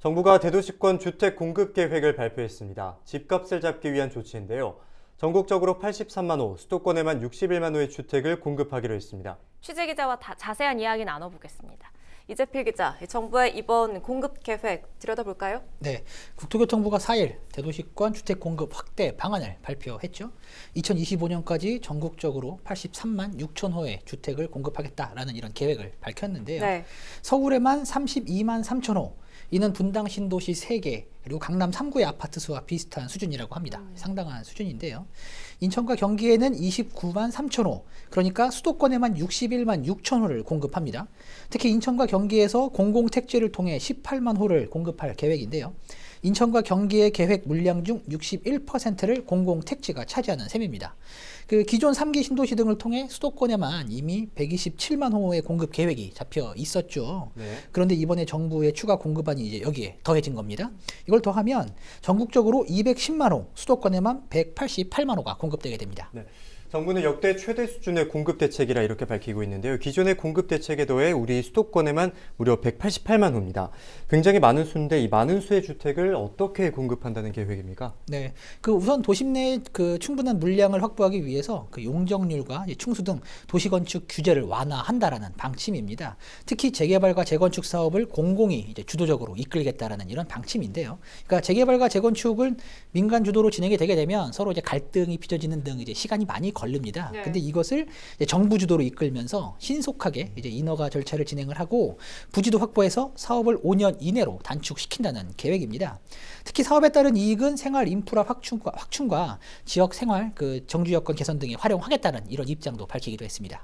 정부가 대도시권 주택 공급 계획을 발표했습니다. 집값을 잡기 위한 조치인데요. 전국적으로 83만 호, 수도권에만 61만 호의 주택을 공급하기로 했습니다. 취재 기자와 자세한 이야기 나눠보겠습니다. 이재필 기자, 정부의 이번 공급 계획 들여다볼까요? 네, 국토교통부가 4일 대도시권 주택 공급 확대 방안을 발표했죠. 2025년까지 전국적으로 83만 6천 호의 주택을 공급하겠다라는 이런 계획을 밝혔는데요. 네. 서울에만 32만 3천 호, 이는 분당 신도시 3개, 그리고 강남 3구의 아파트 수와 비슷한 수준이라고 합니다. 상당한 수준인데요. 인천과 경기에는 29만 3천 호, 그러니까 수도권에만 61만 6천 호를 공급합니다. 특히 인천과 경기에서 공공택지를 통해 18만 호를 공급할 계획인데요. 인천과 경기의 계획 물량 중 61%를 공공택지가 차지하는 셈입니다. 그 기존 3기 신도시 등을 통해 수도권에만 이미 127만 호의 공급 계획이 잡혀 있었죠. 네. 그런데 이번에 정부의 추가 공급안이 이제 여기에 더해진 겁니다. 이걸 더하면 전국적으로 210만 호, 수도권에만 188만 호가 공급되게 됩니다. 네. 정부는 역대 최대 수준의 공급 대책이라 이렇게 밝히고 있는데요. 기존의 공급 대책에 더해 우리 수도권에만 무려 188만 호입니다. 굉장히 많은 수인데 이 많은 수의 주택을 어떻게 공급한다는 계획입니까? 네, 그 우선 도심 내에 그 충분한 물량을 확보하기 위해서 그 용적률과 충수 등 도시건축 규제를 완화한다라는 방침입니다. 특히 재개발과 재건축 사업을 공공이 이제 주도적으로 이끌겠다라는 이런 방침인데요. 그러니까 재개발과 재건축은 민간 주도로 진행이 되게 되면 서로 이제 갈등이 빚어지는 등 이제 시간이 많이 걸립니다. 네. 근데 이것을 이제 정부 주도로 이끌면서 신속하게 이제 인허가 절차를 진행을 하고 부지도 확보해서 사업을 5년 이내로 단축시킨다는 계획입니다. 특히 사업에 따른 이익은 생활 인프라 확충과 지역 생활 그 정주 여건 개선 등에 활용하겠다는 이런 입장도 밝히기도 했습니다.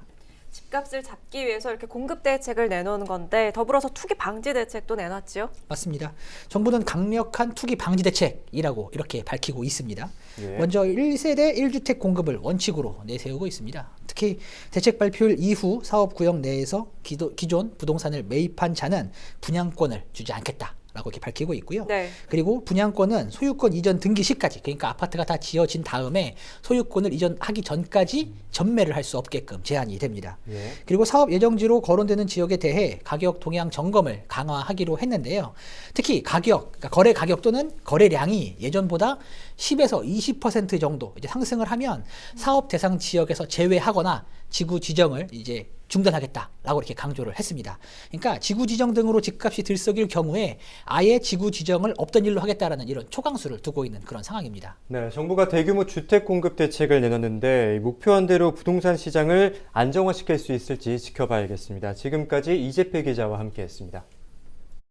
집값을 잡기 위해서 이렇게 공급 대책을 내놓는 건데 더불어서 투기 방지 대책도 내놨지요? 맞습니다. 정부는 강력한 투기 방지 대책이라고 이렇게 밝히고 있습니다. 예. 먼저 1세대 1주택 공급을 원칙으로 내세우고 있습니다. 특히 대책 발표일 이후 사업구역 내에서 기존 부동산을 매입한 자는 분양권을 주지 않겠다. 라고 이렇게 밝히고 있고요. 네. 그리고 분양권은 소유권 이전 등기 시까지, 그러니까 아파트가 다 지어진 다음에 소유권을 이전하기 전까지 전매를 할 수 없게끔 제한이 됩니다. 예. 그리고 사업 예정지로 거론되는 지역에 대해 가격 동향 점검을 강화하기로 했는데요. 특히 가격, 그러니까 거래 가격 또는 거래량이 예전보다 10에서 20% 정도 이제 상승을 하면 사업 대상 지역에서 제외하거나 지구 지정을 이제 중단하겠다라고 이렇게 강조를 했습니다. 그러니까 지구 지정 등으로 집값이 들썩일 경우에 아예 지구 지정을 없던 일로 하겠다라는 이런 초강수를 두고 있는 그런 상황입니다. 네, 정부가 대규모 주택 공급 대책을 내놨는데 목표한 대로 부동산 시장을 안정화시킬 수 있을지 지켜봐야겠습니다. 지금까지 이재필 기자와 함께했습니다.